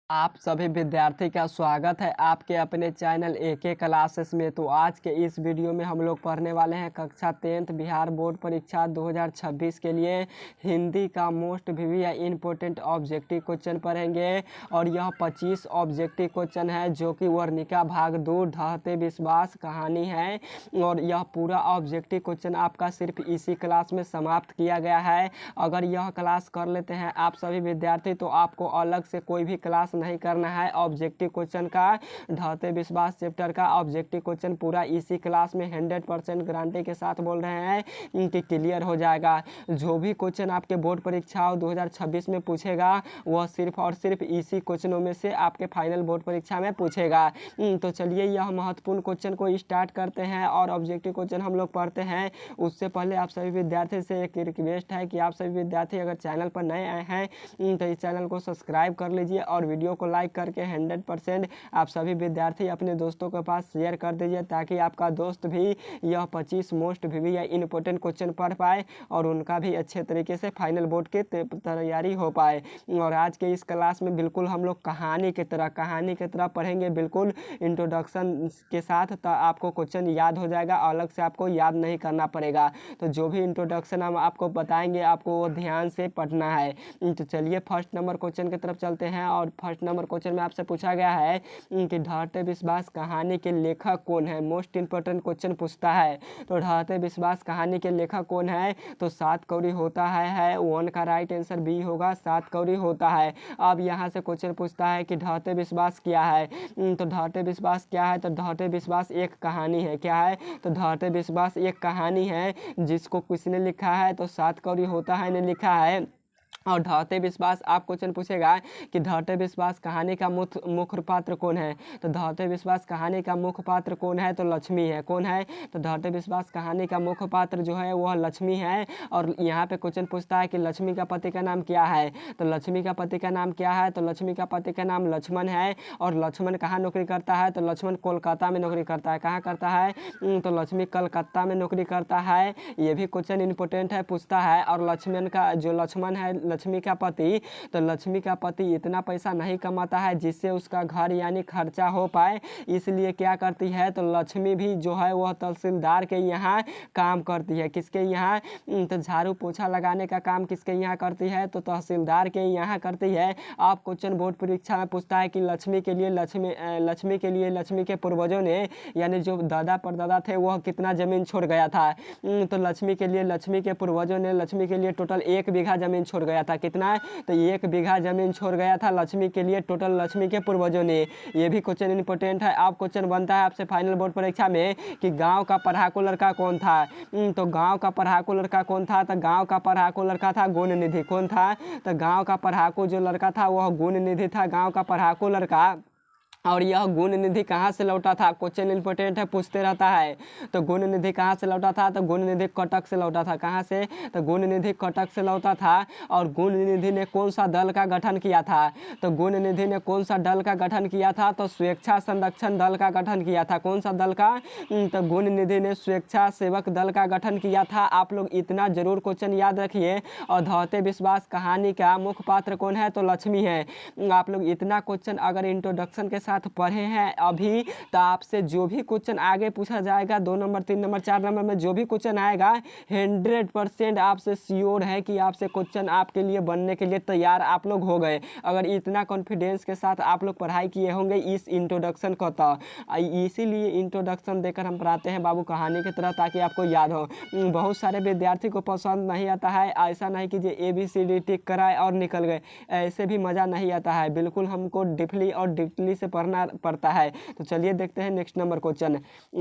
आप सभी विद्यार्थी का स्वागत है आपके अपने चैनल एके क्लासेस में। तो आज के इस वीडियो में हम लोग पढ़ने वाले हैं कक्षा 10th बिहार बोर्ड परीक्षा 2026 के लिए हिंदी का मोस्ट वीवी या इम्पोर्टेंट ऑब्जेक्टिव क्वेश्चन पढ़ेंगे। और यह 25 ऑब्जेक्टिव क्वेश्चन है जो कि वर्णिका भाग 2 ढहते विश्वास कहानी है। और यह पूरा ऑब्जेक्टिव क्वेश्चन आपका सिर्फ इसी क्लास में समाप्त किया गया है। अगर यह क्लास कर लेते हैं आप सभी विद्यार्थी तो आपको अलग से कोई भी क्लास नहीं करना है। ऑब्जेक्टिव क्वेश्चन का ढहते विश्वास चैप्टर का ऑब्जेक्टिव क्वेश्चन पूरा इसी क्लास में 100% गारंटी के साथ बोल रहे हैं कि क्लियर हो जाएगा। जो भी क्वेश्चन आपके बोर्ड परीक्षाओं 2026 में पूछेगा वह सिर्फ और सिर्फ इसी क्वेश्चनों में से आपके फाइनल बोर्ड परीक्षा में पूछेगा। तो चलिए यह महत्वपूर्ण क्वेश्चन को स्टार्ट करते हैं और ऑब्जेक्टिव क्वेश्चन हम लोग पढ़ते हैं। उससे पहले आप सभी विद्यार्थी से एक रिक्वेस्ट है कि आप सभी विद्यार्थी अगर चैनल पर नए आए हैं तो इस चैनल को सब्सक्राइब कर लीजिए और वीडियो को लाइक करके 100% आप सभी विद्यार्थी अपने दोस्तों के पास शेयर कर दीजिए ताकि आपका दोस्त भी यह 25 मोस्ट वीवी या इम्पोर्टेंट क्वेश्चन पढ़ पाए और उनका भी अच्छे तरीके से फाइनल बोर्ड की तैयारी हो पाए। और आज के इस क्लास में बिल्कुल हम लोग कहानी की तरह पढ़ेंगे, बिल्कुल इंट्रोडक्शन के साथ। तो आपको क्वेश्चन याद हो जाएगा, अलग से आपको याद नहीं करना पड़ेगा। तो जो भी इंट्रोडक्शन हम आपको बताएंगे आपको वो ध्यान से पढ़ना है। तो चलिए फर्स्ट नंबर क्वेश्चन की तरफ चलते हैं। और फर्स्ट नंबर क्वेश्चन में आपसे पूछा गया है कि ढहते विश्वास कहानी के लेखक कौन है। मोस्ट इंपोर्टेंट क्वेश्चन पूछता है। तो ढहते विश्वास कहानी के लेखक कौन है तो सात कौड़ी होता है 1 का राइट आंसर बी होगा, सात कौड़ी होता है। अब यहाँ से क्वेश्चन पूछता है कि ढहते विश्वास क्या है। तो ढहते विश्वास क्या है तो ढहते विश्वास एक कहानी है। क्या है तो ढहते विश्वास एक कहानी है जिसको किसने लिखा है तो सात कौड़ी होता है ने लिखा है। और ढहते विश्वास आप क्वेश्चन पूछेगा कि ढहते विश्वास कहानी का मुख्य पात्र कौन है। तो ढहते विश्वास कहानी का मुख्य पात्र कौन है तो लक्ष्मी है। कौन है तो ढहते विश्वास कहानी का मुख्य पात्र जो है वह लक्ष्मी है। और यहाँ पे क्वेश्चन पूछता है कि लक्ष्मी का पति का नाम क्या है। तो लक्ष्मी का पति का नाम क्या है तो लक्ष्मी का पति का नाम लक्ष्मण है। और लक्ष्मण कहाँ नौकरी करता है तो लक्ष्मण कोलकाता में नौकरी करता है। कहाँ करता है तो लक्ष्मी कलकत्ता में नौकरी करता है। ये भी क्वेश्चन इंपॉर्टेंट है, पूछता है। और लक्ष्मण का जो लक्ष्मण है लक्ष्मी का पति, तो लक्ष्मी का पति इतना पैसा नहीं कमाता है जिससे उसका घर यानी खर्चा हो पाए, इसलिए क्या करती है तो लक्ष्मी भी जो है वह तहसीलदार के यहाँ काम करती है। किसके यहाँ तो झाड़ू पोछा लगाने का काम किसके यहाँ करती है तो तहसीलदार के यहाँ करती है। आप क्वेश्चन बोर्ड परीक्षा में पूछता है कि लक्ष्मी के लिए लक्ष्मी के पूर्वजों ने यानी जो दादा परदादा थे वह कितना जमीन छोड़ गया था। तो लक्ष्मी के लिए लक्ष्मी के पूर्वजों ने लक्ष्मी के लिए टोटल 1 बीघा जमीन छोड़ गया था। कितना तो 1 बीघा जमीन छोड़ गया था लक्ष्मी के लिए टोटल लक्ष्मी के पूर्वजों ने। ये भी क्वेश्चन इंपॉर्टेंट है। आप क्वेश्चन बनता है आपसे फाइनल बोर्ड परीक्षा में कि गांव का पढ़ाकू लड़का कौन था। तो गांव का पढ़ाकू लड़का कौन था तो गांव का पढ़ाकू लड़का था गुण निधि। कौन था तो गांव का पढ़ाकू जो लड़का था वह गुण निधि था, गांव का पढ़ाकू लड़का। और यह गुण निधि कहाँ से लौटा था, क्वेश्चन इंपॉर्टेंट है, पूछते रहता है। तो गुण निधि कहाँ से लौटा था तो गुण निधि कटक से लौटा था। कहाँ से तो गुण निधि कटक से लौटा था। और गुण निधि ने कौन सा दल का गठन किया था तो गुण निधि ने कौन सा दल का गठन किया था तो स्वेच्छा संरक्षण दल का गठन किया था। कौन सा दल का तो गुण निधि ने स्वेच्छा सेवक दल का गठन किया था। आप लोग इतना जरूर क्वेश्चन याद रखिए। और ढहते विश्वास कहानी का मुख्य पात्र कौन है तो लक्ष्मी है। आप लोग इतना क्वेश्चन अगर इंट्रोडक्शन के साथ पढ़े हैं अभी तो आपसे जो भी क्वेश्चन आगे पूछा जाएगा 2 नंबर 3 नंबर 4 नंबर में जो भी क्वेश्चन आएगा 100% आपसे श्योर है कि आपसे क्वेश्चन आपके लिए बनने के लिए तैयार आप लोग हो गए अगर इतना कॉन्फिडेंस के साथ आप लोग पढ़ाई किए होंगे इस इंट्रोडक्शन को। तो इसीलिए इंट्रोडक्शन देकर हम पढ़ाते हैं बाबू कहानी की तरह ताकि आपको याद हो। बहुत सारे विद्यार्थी को पसंद नहीं आता है, ऐसा नहीं कि जो ABCD टिक कराए और निकल गए, ऐसे भी मज़ा नहीं आता है। बिल्कुल हमको डीपली से पढ़ना पड़ता है। तो चलिए देखते हैं नेक्स्ट नंबर क्वेश्चन।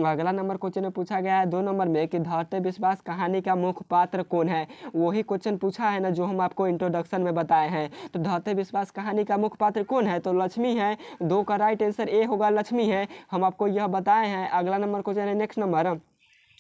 अगला नंबर क्वेश्चन में पूछा गया है 2 नंबर में कि ढहते विश्वास कहानी का मुख्य पात्र कौन है। वही क्वेश्चन पूछा है ना जो हम आपको इंट्रोडक्शन में बताए हैं। तो ढहते विश्वास कहानी का मुख्य पात्र कौन है तो लक्ष्मी है। 2 का राइट आंसर ए होगा, लक्ष्मी है, हम आपको यह बताए हैं। अगला नंबर क्वेश्चन है next number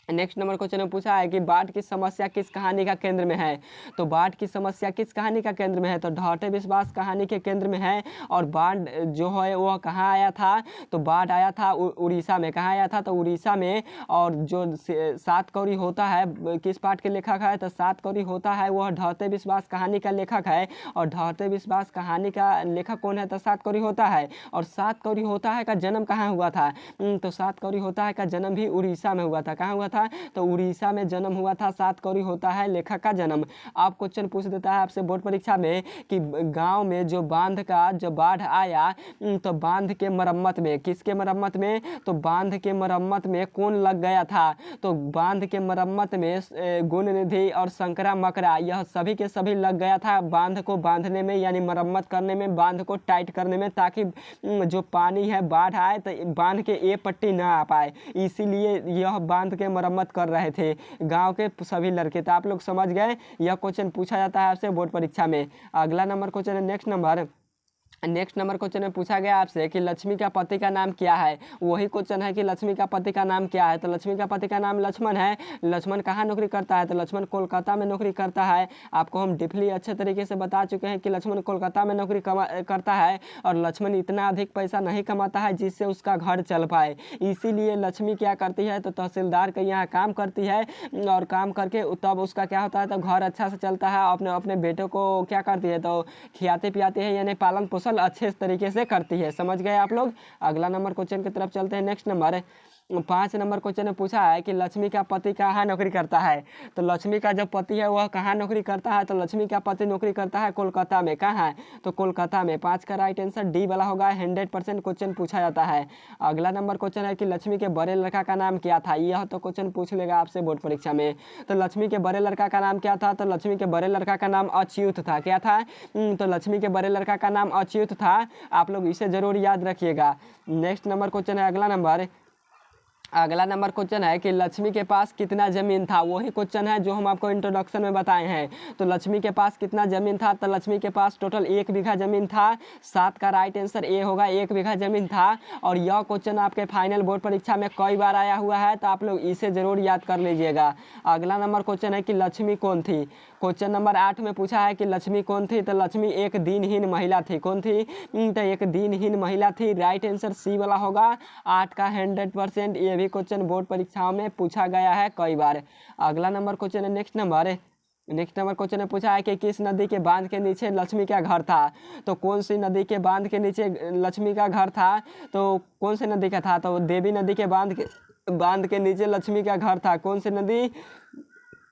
next number question में पूछा है कि बाढ़ की समस्या किस कहानी का केंद्र में है। तो बाढ़ की समस्या किस कहानी का केंद्र में है, तो ढाटे विश्वास कहानी के केंद्र में है। और बाढ़ जो है वह कहाँ आया था, तो बाढ़ आया था उड़ीसा में। कहाँ आया था, तो उड़ीसा में। और जो सात कौड़ी होता है किस पाठ के लेखक है, तो सात कौड़ी होता है वह ढाटे विश्वास कहानी का लेखक है। और ढाटे विश्वास कहानी का लेखक कौन है, तो सात कौड़ी होता है। और सात कौड़ी होता है का जन्म कहाँ हुआ था, तो सात कौड़ी होता है का जन्म भी उड़ीसा में हुआ था। कहाँ हुआ था, तो उड़ीसा में जन्म हुआ था सात कौड़ी होता है लेखक का जन्म। आप क्वेश्चन पूछ देता है आपसे बोर्ड परीक्षा में कि गांव में जो बांध का जो बाढ़ आया, तो बांध के मरम्मत में किसके मरम्मत में, तो बांध के मरम्मत में कौन लग गया था, तो बांध के मरम्मत में गुणनिधि और शंकरा मकरा यह सभी के सभी लग गया था बांध को बांधने में, यानी मरम्मत करने में, बांध को टाइट करने में, ताकि जो पानी है बाढ़ आए तो बांध के ए पट्टी ना आ पाए। इसीलिए यह बांध के मरम्मत कर रहे थे गांव के सभी लड़के। तो आप लोग समझ गए, यह क्वेश्चन पूछा जाता है आपसे बोर्ड परीक्षा में। अगला नंबर क्वेश्चन है नेक्स्ट नंबर क्वेश्चन में पूछा गया आपसे कि लक्ष्मी का पति का नाम क्या है। वही क्वेश्चन है कि लक्ष्मी का पति का नाम क्या है, तो लक्ष्मी का पति का नाम लक्ष्मण है। लक्ष्मण कहाँ नौकरी करता है, तो लक्ष्मण कोलकाता में नौकरी करता है। आपको हम डीपली अच्छे तरीके से बता चुके हैं कि लक्ष्मण कोलकाता में नौकरी करता है। और लक्ष्मण इतना अधिक पैसा नहीं कमाता है जिससे उसका घर चल पाए, इसीलिए लक्ष्मी क्या करती है, तो तहसीलदार के यहाँ काम करती है। और काम करके तब उसका क्या होता है, तो घर अच्छा से चलता है। अपने अपने बेटे को क्या करती है, तो खिलाते पिलाते हैं, यानी पालन पोषण अच्छे तरीके से करती है। समझ गए आप लोग। अगला नंबर क्वेश्चन की तरफ चलते हैं। नेक्स्ट नंबर 5 नंबर क्वेश्चन में पूछा है कि लक्ष्मी का पति कहाँ नौकरी करता है। तो लक्ष्मी का जो पति है वह कहाँ नौकरी करता है, तो लक्ष्मी का पति नौकरी करता है कोलकाता में। कहाँ है, तो कोलकाता में। 5 का राइट आंसर डी वाला होगा। 100% क्वेश्चन पूछा जाता है। अगला नंबर क्वेश्चन है कि लक्ष्मी के बड़े लड़का का नाम क्या था। यह तो क्वेश्चन पूछ लेगा आपसे बोर्ड परीक्षा में। तो लक्ष्मी के बड़े लड़का का नाम क्या था, तो लक्ष्मी के बड़े लड़का का नाम अच्युत था। क्या था, तो लक्ष्मी के बड़े लड़का का नाम अच्युत था। आप लोग इसे जरूर याद रखिएगा। नेक्स्ट नंबर क्वेश्चन है अगला नंबर क्वेश्चन है कि लक्ष्मी के पास कितना जमीन था। वही क्वेश्चन है जो हम आपको इंट्रोडक्शन में बताए हैं। तो लक्ष्मी के पास कितना जमीन था, तो लक्ष्मी के पास टोटल 1 बीघा जमीन था। 7 का राइट आंसर ए होगा, 1 बीघा जमीन था। और यह क्वेश्चन आपके फाइनल बोर्ड परीक्षा में कई बार आया हुआ है, तो आप लोग इसे जरूर याद कर लीजिएगा। अगला नंबर क्वेश्चन है कि लक्ष्मी कौन थी। क्वेश्चन नंबर 8 में पूछा है कि लक्ष्मी कौन थी, तो लक्ष्मी एक दिनहीन महिला थी। कौन थी, तो एक दिनहीन महिला थी। राइट आंसर सी वाला होगा। 8 का 100%। ये भी क्वेश्चन बोर्ड परीक्षाओं में पूछा गया है कई बार। अगला नंबर क्वेश्चन है नेक्स्ट नंबर क्वेश्चन में पूछा है कि किस नदी के बांध के नीचे लक्ष्मी का घर था। तो कौन सी नदी के बांध के नीचे लक्ष्मी का घर था, तो कौन सी नदी का था, तो देवी नदी के बांध के नीचे लक्ष्मी का घर था। कौन सी नदी,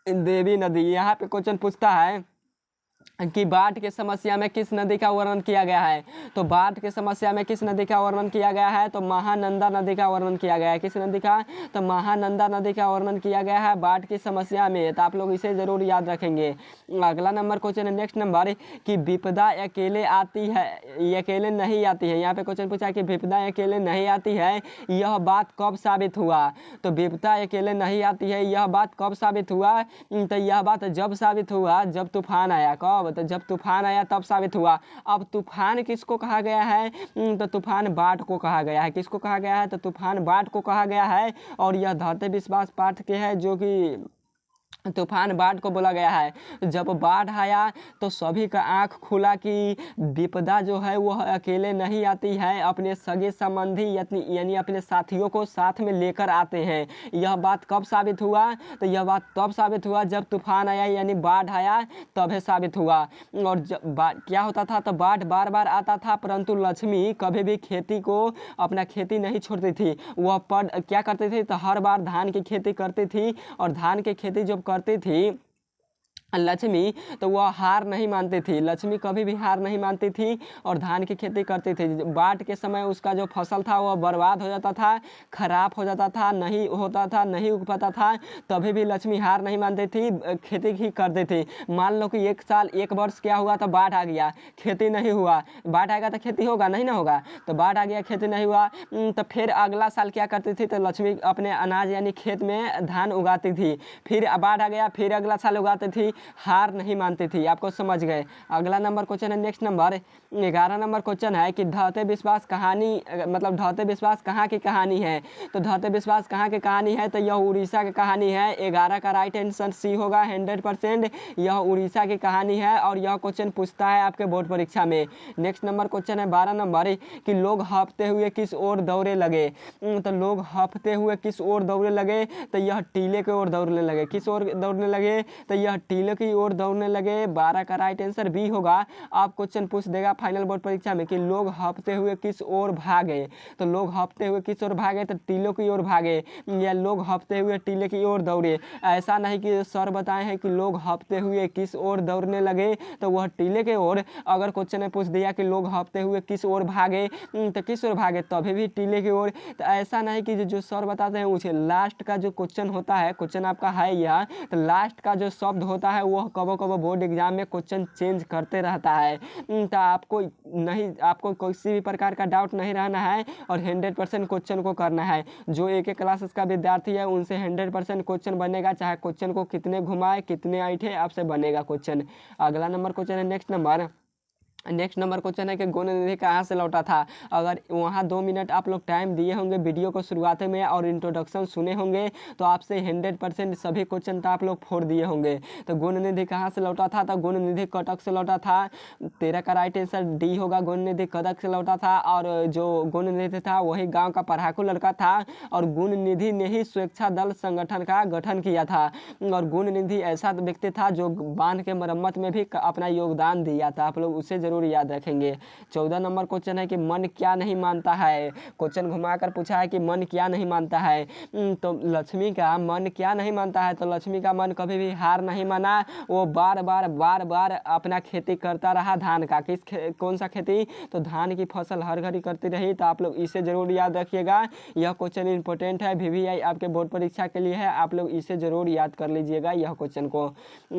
देवी नदी। यहाँ पे क्वेश्चन पूछता है कि बाढ़ की समस्या में किस नदी का वर्णन किया गया है। तो बाढ़ की समस्या में किस नदी का वर्णन किया गया है, तो महानंदा नदी का वर्णन किया गया है। किस नदी का, तो महानंदा नदी का वर्णन किया गया है बाढ़ की समस्या में। तो आप लोग इसे जरूर याद रखेंगे। अगला नंबर क्वेश्चन है नेक्स्ट नंबर कि विपदा अकेले आती है, ये अकेले नहीं आती है। यहाँ पे क्वेश्चन पूछा है कि विपदा अकेले नहीं आती है, यह बात कब साबित हुआ। तो विपदा अकेले नहीं आती है, यह बात कब साबित हुआ, तो यह बात जब साबित हुआ जब तूफान आया। कब, तो जब तूफान आया तब साबित हुआ। अब तूफान किसको कहा गया है, तो तूफान बाढ़ को कहा गया है। किसको कहा गया है, तो तूफान बाढ़ को कहा गया है। और यह धरती विश्वास पाठ के है जो कि तूफान बाढ़ को बोला गया है। जब बाढ़ आया तो सभी का आंख खुला कि विपदा जो है वह अकेले नहीं आती है, अपने सगे संबंधी यानी अपने साथियों को साथ में लेकर आते हैं। यह बात कब साबित हुआ, तो यह बात तब साबित हुआ जब तूफान आया यानी बाढ़ आया तब साबित हुआ। और जब क्या होता था, तो बाढ़ बार बार आता था, परंतु लक्ष्मी कभी भी खेती को अपना खेती नहीं छोड़ती थी। वह क्या करती थी, तो हर बार धान की खेती करती थी। और धान की खेती जब करती थी लक्ष्मी, तो वह हार नहीं मानती थी। लक्ष्मी कभी भी हार नहीं मानती थी और धान की खेती करती थी। बाढ़ के समय उसका जो फसल था वह बर्बाद हो जाता था, खराब हो जाता था, नहीं होता था, नहीं उग पाता था, तभी भी लक्ष्मी हार नहीं मानती थी, खेती ही करती थी। मान लो कि एक वर्ष क्या हुआ, तो बाढ़ आ गया, खेती नहीं हुआ। बाढ़ आएगा तो खेती होगा नहीं ना होगा, तो बाढ़ आ गया, खेती नहीं हुआ, तो फिर अगला साल क्या करती थी, तो लक्ष्मी अपने अनाज यानी खेत में धान उगाती थी। फिर बाढ़ आ गया, फिर अगला साल उगाती थी। हार नहीं मानती थी। आपको समझ गए। अगला नंबर क्वेश्चन है, नेक्स्ट नंबर 11 नंबर क्वेश्चन है कि ढहते विश्वास कहानी मतलब ढहते विश्वास कहाँ की कहानी है। तो ढहते विश्वास कहाँ की कहानी है, तो यह उड़ीसा की कहानी है। 11 का राइट आंसर सी होगा 100%। यह उड़ीसा की कहानी है और यह क्वेश्चन पूछता है आपके बोर्ड परीक्षा में। नेक्स्ट नंबर क्वेश्चन है 12 नंबर कि लोग हाँफते हुए किस ओर दौड़े लगे। तो लोग हाँफते हुए किस ओर दौड़ने लगे, तो यह टीले की ओर दौड़ने लगे। किस ओर दौड़ने लगे, तो यह टीले की ओर दौड़ने लगे। 12 का राइट आंसर बी होगा। आप क्वेश्चन पूछ देगा फाइनल बोर्ड परीक्षा में कि लोग हाँफते हुए किस ओर भागे। तो लोग हाँफते हुए किस ओर भागे, तो टीलों की ओर भागे, या लोग हाँफते हुए टीले की ओर दौड़े। ऐसा नहीं कि सर बताए हैं कि लोग हाँफते हुए किस ओर दौड़ने लगे तो वह टीले के ओर। अगर क्वेश्चन में पूछ दिया कि लोग हाँफते हुए किस ओर भागे, तो किस ओर भागे, तभी भी टीले की ओर। तो ऐसा नहीं कि जो सर बताते हैं उसे लास्ट का जो क्वेश्चन होता है, क्वेश्चन आपका है यह, तो लास्ट का जो शब्द होता है वह कबो कबो बोर्ड एग्जाम में क्वेश्चन चेंज करते रहता है। तो आपको किसी भी प्रकार का डाउट नहीं रहना है और 100% क्वेश्चन को करना है। जो एक क्लासेस का विद्यार्थी है उनसे 100% क्वेश्चन बनेगा, चाहे क्वेश्चन को कितने घुमाए कितने ऐठे आपसे बनेगा क्वेश्चन। अगला नंबर क्वेश्चन है, नेक्स्ट नंबर क्वेश्चन है कि गुण निधि कहाँ से लौटा था। अगर वहाँ 2 मिनट आप लोग टाइम दिए होंगे वीडियो को शुरुआत में और इंट्रोडक्शन सुने होंगे तो आपसे 100% सभी क्वेश्चन तो आप लोग फोड़ दिए होंगे। तो गुण निधि कहाँ से लौटा था, तो गुण निधि कटक से लौटा था। 13 का राइट आंसर डी होगा। गुण निधि कटक से लौटा था और जो गुण निधि था वही गाँव का पढ़ाकू लड़का था और गुण निधि ने ही स्वेच्छा दल संगठन का गठन किया था। और गुण निधि ऐसा व्यक्ति था जो बांध के मरम्मत में भी अपना योगदान दिया था। आप लोग उसे जरूर याद रखेंगे। 14 नंबर क्वेश्चन है कि मन क्या नहीं मानता है। क्वेश्चन घुमाकर पूछा है कि मन क्या नहीं मानता है। तो लक्ष्मी का मन क्या नहीं मानता है, तो लक्ष्मी का मन कभी भी हार नहीं माना। वो बार बार अपना खेती करता रहा। धान का कौन सा खेती, तो धान की फसल हर घड़ी करती रही। तो आप लोग इसे जरूर याद रखिएगा। यह क्वेश्चन इंपॉर्टेंट है, VVI आपके बोर्ड परीक्षा के लिए है। आप लोग इसे जरूर याद कर लीजिएगा यह क्वेश्चन को।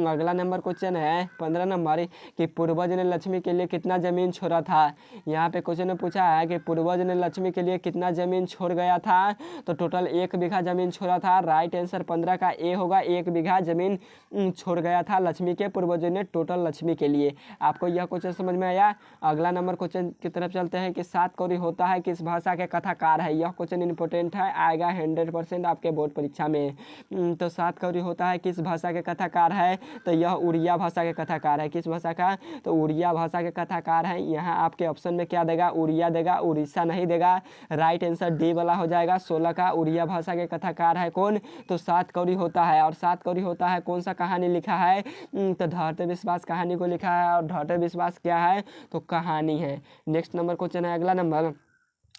अगला नंबर क्वेश्चन है 15 नंबर कि पूर्वज ने लक्ष्मी के लिए कितना जमीन छोड़ा था। यहाँ पे क्वेश्चन में पूछा है कि पूर्वज ने लक्ष्मी के लिए कितना जमीन छोड़ गया था। तो टोटल 1 बीघा जमीन छोड़ा था। राइट आंसर 15 का ए होगा। 1 बीघा जमीन छोड़ गया था लक्ष्मी के पूर्वजों ने टोटल लक्ष्मी के लिए। आपको यह क्वेश्चन समझ में आया। अगला नंबर क्वेश्चन की तरफ चलते हैं कि 7 कौड़ी होता है किस भाषा के कथाकार है। यह क्वेश्चन इंपॉर्टेंट है, आएगा 100% आपके बोर्ड परीक्षा में। तो 7 कौड़ी होता है किस भाषा के कथाकार है, तो यह उड़िया भाषा के कथाकार है। किस भाषा का, तो उड़िया भाषा के कथाकार है। यहाँ आपके ऑप्शन में क्या देगा, उड़िया देगा, उड़ीसा नहीं देगा। राइट आंसर डी वाला हो जाएगा। 16 का उड़िया भाषा के कथाकार है कौन, तो 7 कौड़ी होता है। और 7 कौड़ी होता है कौन सा कहानी लिखा है, तो ढहते विश्वास कहानी को लिखा है। और ढहते विश्वास क्या है, तो कहानी है। नेक्स्ट नंबर क्वेश्चन है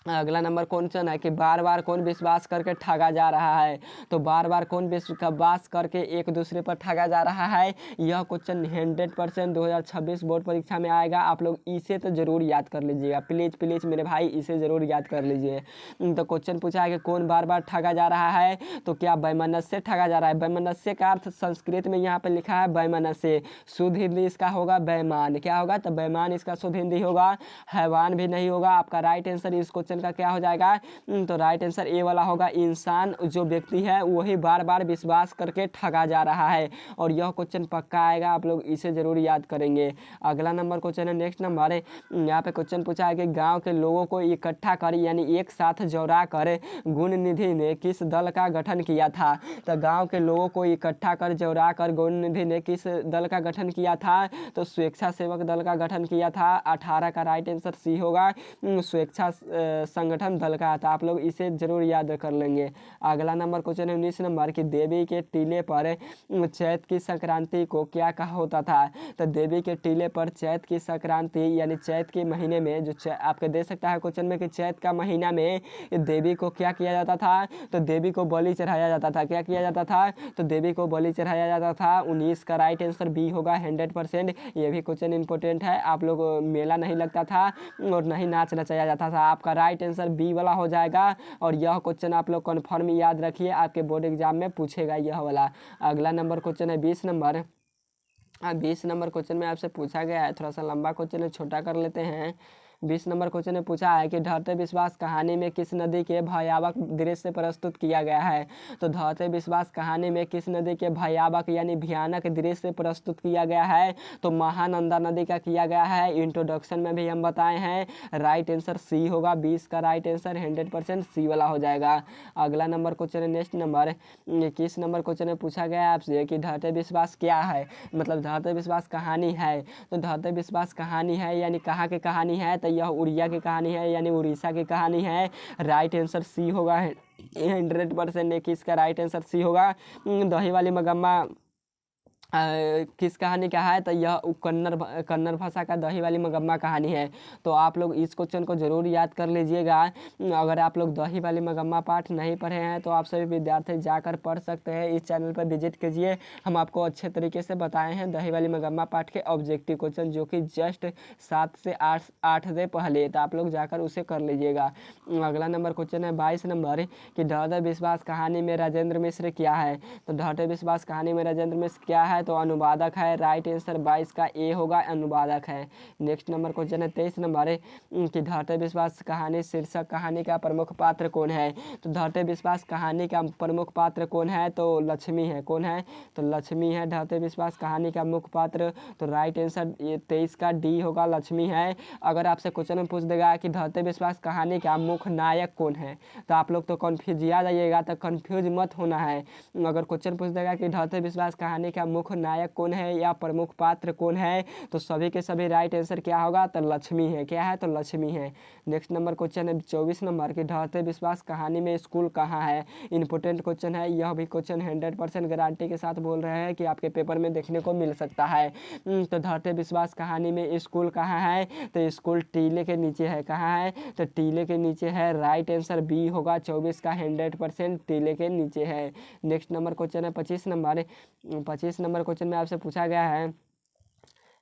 अगला नंबर क्वेश्चन है कि बार बार कौन विश्वास करके ठगा जा रहा है। तो बार बार कौन विश्वास करके एक दूसरे पर ठगा जा रहा है। यह क्वेश्चन 100% 2026 बोर्ड परीक्षा में आएगा। आप लोग इसे तो जरूर याद कर लीजिएगा। प्लीज़ मेरे भाई इसे ज़रूर याद कर लीजिए। तो क्वेश्चन पूछा है कि कौन बार बार ठगा जा रहा है, तो क्या वैमनस्य ठगा जा रहा है। वैमनस्य का अर्थ संस्कृत में यहाँ पर लिखा है वैमनस्य। शुद्ध हिंदी इसका होगा बैमान। क्या होगा, तो बैमान इसका शुद्ध हिंदी होगा। हैवान भी नहीं होगा। आपका राइट आंसर इस क्वेश्चन का क्या हो जाएगा, तो राइट आंसर ए वाला होगा। इंसान जो व्यक्ति है वही बार बार विश्वास करके ठगा जा रहा है। और यह क्वेश्चन पक्का आएगा, आप लोग इसे जरूर याद करेंगे। अगला नंबर क्वेश्चन है, नेक्स्ट नंबर है। यहाँ पे क्वेश्चन पूछा है कि गांव के लोगों को इकट्ठा कर यानी एक साथ जोड़ा कर गुण निधि ने किस दल का गठन किया था। तो गाँव के लोगों को इकट्ठा कर जोड़ा कर गुण निधि ने किस दल का गठन किया था, तो स्वेच्छा सेवक दल का गठन किया था। 18 का राइट आंसर सी होगा। स्वेच्छा संगठन दल का था। आप लोग इसे जरूर याद कर लेंगे। अगला नंबर क्वेश्चन है 19 नंबर की देवी के टीले पर चैत की संक्रांति को क्या कहा होता था। तो देवी के टीले पर चैत की संक्रांति यानी चैत के महीने में जो आपके दे सकता है क्वेश्चन में कि चैत का महीना में देवी को क्या किया जाता था, तो देवी को बलि चढ़ाया जाता था। क्या किया जाता था, तो देवी को बलि चढ़ाया जाता था। 19 का राइट आंसर बी होगा 100%। ये भी क्वेश्चन इंपॉर्टेंट है। आप लोग मेला नहीं लगता था और नहीं नाच नचाया जाता था। आपका राइट आंसर बी वाला हो जाएगा। और यह क्वेश्चन आप लोग कन्फर्म याद रखिए, आपके बोर्ड एग्जाम में पूछेगा यह वाला। अगला नंबर क्वेश्चन है 20 नंबर। 20 नंबर क्वेश्चन में आपसे पूछा गया है, थोड़ा सा लंबा क्वेश्चन है, छोटा कर लेते हैं। 20 नंबर क्वेश्चन में पूछा है कि ढाते विश्वास कहानी में किस नदी के भयावह दृश्य प्रस्तुत किया गया है। तो ढाते विश्वास कहानी में किस नदी के भयावह यानी भयानक दृश्य प्रस्तुत किया गया है, तो महानंदा नदी का किया गया है। इंट्रोडक्शन में भी हम बताए हैं। राइट आंसर सी होगा, 20 का राइट आंसर 100% सी वाला हो जाएगा। अगला नंबर क्वेश्चन है, नेक्स्ट नंबर 21 नंबर क्वेश्चन में पूछा गया है आपसे कि ढाते विश्वास क्या है, मतलब ढाते विश्वास कहानी है। तो ढाते विश्वास कहानी है यानी कहाँ की कहानी है, तो यह उड़िया की कहानी है यानी उड़ीसा की कहानी है। राइट आंसर सी होगा 100%। 21 का राइट आंसर सी होगा। दही वाली मगम्मा किस कहानी का है, तो यह कन्नड़ भाषा का दही वाली मगम्मा कहानी है। तो आप लोग इस क्वेश्चन को जरूर याद कर लीजिएगा। अगर आप लोग दही वाली मगम्मा पाठ नहीं पढ़े हैं तो आप सभी विद्यार्थी जाकर पढ़ सकते हैं। इस चैनल पर विजिट कीजिए, हम आपको अच्छे तरीके से बताए हैं दही वाली मगम्मा पाठ के ऑब्जेक्टिव क्वेश्चन, जो कि जस्ट 7 से 8 से पहले, तो आप लोग जाकर उसे कर लीजिएगा। अगला नंबर क्वेश्चन है 22 नंबर कि ढाते विश्वास कहानी में राजेंद्र मिश्र क्या है। तो ढाते विश्वास कहानी में राजेंद्र मिश्र क्या है, तो अनुवादक है। राइट आंसर 22 का ए होगा, अनुवादक है। नेक्स्ट नंबर क्वेश्चन है 23 नंबर कि ढाते विश्वास कहानी शीर्षक कहानी का प्रमुख पात्र कौन है। तो ढाते विश्वास कहानी का प्रमुख पात्र कौन है, तो लक्ष्मी है। कौन है, तो लक्ष्मी है ढाते विश्वास कहानी का मुख्य पात्र। तो राइट आंसर 23 का डी होगा, लक्ष्मी है। अगर आपसे क्वेश्चन में पूछ देगा कि ढाते विश्वास कहानी का मुख्य नायक कौन है, तो आप लोग तो कन्फ्यूज आ जाइएगा, तो कन्फ्यूज मत होना है। अगर क्वेश्चन पूछ देगा कि ढाते विश्वास कहानी का मुख्य नायक कौन है या प्रमुख पात्र कौन है, तो सभी के सभी राइट आंसर क्या होगा, तो लक्ष्मी है। क्या है, तो लक्ष्मी है। नेक्स्ट नंबर क्वेश्चन है 24 नंबर कि ढाते विश्वास कहानी में स्कूल कहाँ है। इंपॉर्टेंट क्वेश्चन है, यह भी क्वेश्चन 100% गारंटी के साथ बोल रहे हैं कि आपके पेपर में देखने को मिल सकता है। तो ढाते विश्वास कहानी में स्कूल कहाँ है, तो स्कूल टीले के नीचे है। कहाँ है, तो टीले के नीचे है। राइट आंसर बी होगा, 24 का 100% टीले के नीचे है। नेक्स्ट नंबर क्वेश्चन है 25 नंबर। 25 नंबर क्वेश्चन में आपसे पूछा गया है,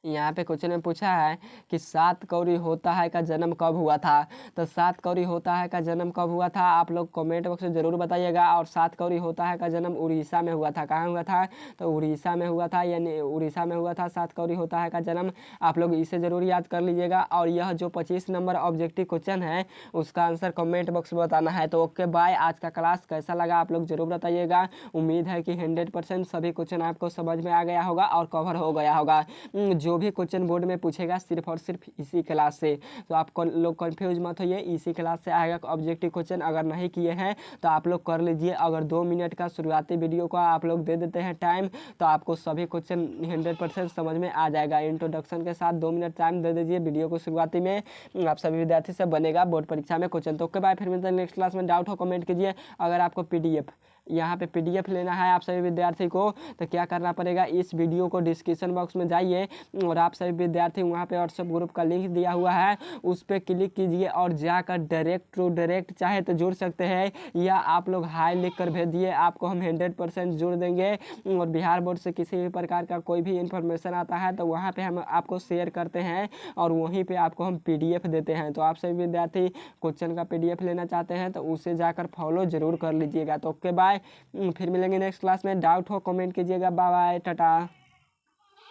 यहाँ पे क्वेश्चन में पूछा है कि सात कौड़ी होता है का जन्म कब हुआ था। तो सात कौड़ी होता है का जन्म कब हुआ था, आप लोग कमेंट बॉक्स में जरूर बताइएगा। और सात कौड़ी होता है का जन्म उड़ीसा में हुआ था। कहाँ हुआ था, तो उड़ीसा में हुआ था, यानी उड़ीसा में हुआ था सात कौड़ी होता है का जन्म। आप लोग इसे जरूर याद कर लीजिएगा। और यह जो 25 नंबर ऑब्जेक्टिव क्वेश्चन है उसका आंसर कमेंट बॉक्स में बताना है। तो ओके बाय, आज का क्लास कैसा लगा आप लोग जरूर बताइएगा। उम्मीद है कि 100% सभी क्वेश्चन आपको समझ में आ गया होगा और कवर हो गया होगा। जो भी क्वेश्चन बोर्ड में पूछेगा सिर्फ और सिर्फ इसी क्लास से, तो आप लोग कंफ्यूज मत होइए, इसी क्लास से आएगा ऑब्जेक्टिव क्वेश्चन। अगर नहीं किए हैं तो आप लोग कर लीजिए। अगर 2 मिनट का शुरुआती वीडियो का आप लोग दे देते हैं टाइम, तो आपको सभी क्वेश्चन 100% समझ में आ जाएगा। इंट्रोडक्शन के साथ 2 मिनट टाइम दे दीजिए वीडियो को शुरुआती में, आप सभी विद्यार्थी से बनेगा बोर्ड परीक्षा में क्वेश्चन। तो ओके बाय, फिर मिलते हैं नेक्स्ट क्लास में। डाउट हो कमेंट कीजिए। अगर आपको PDF यहाँ पे PDF लेना है आप सभी विद्यार्थी को, तो क्या करना पड़ेगा, इस वीडियो को डिस्क्रिप्शन बॉक्स में जाइए और आप सभी विद्यार्थी वहाँ पे व्हाट्सएप ग्रुप का लिंक दिया हुआ है, उस पर क्लिक कीजिए और जाकर डायरेक्ट टू डायरेक्ट चाहे तो जुड़ सकते हैं, या आप लोग हाई लिख कर भेज दिए, आपको हम 100% जुड़ देंगे। और बिहार बोर्ड से किसी भी प्रकार का कोई भी इन्फॉर्मेशन आता है तो वहाँ पर हम आपको शेयर करते हैं और वहीं पर आपको हम PDF देते हैं। तो आप सभी विद्यार्थी क्वेश्चन का PDF लेना चाहते हैं तो उसे जाकर फॉलो जरूर कर लीजिएगा। तो ओके बाय, फिर मिलेंगे नेक्स्ट क्लास में। डाउट हो कमेंट कीजिएगा। Bye bye, Tata.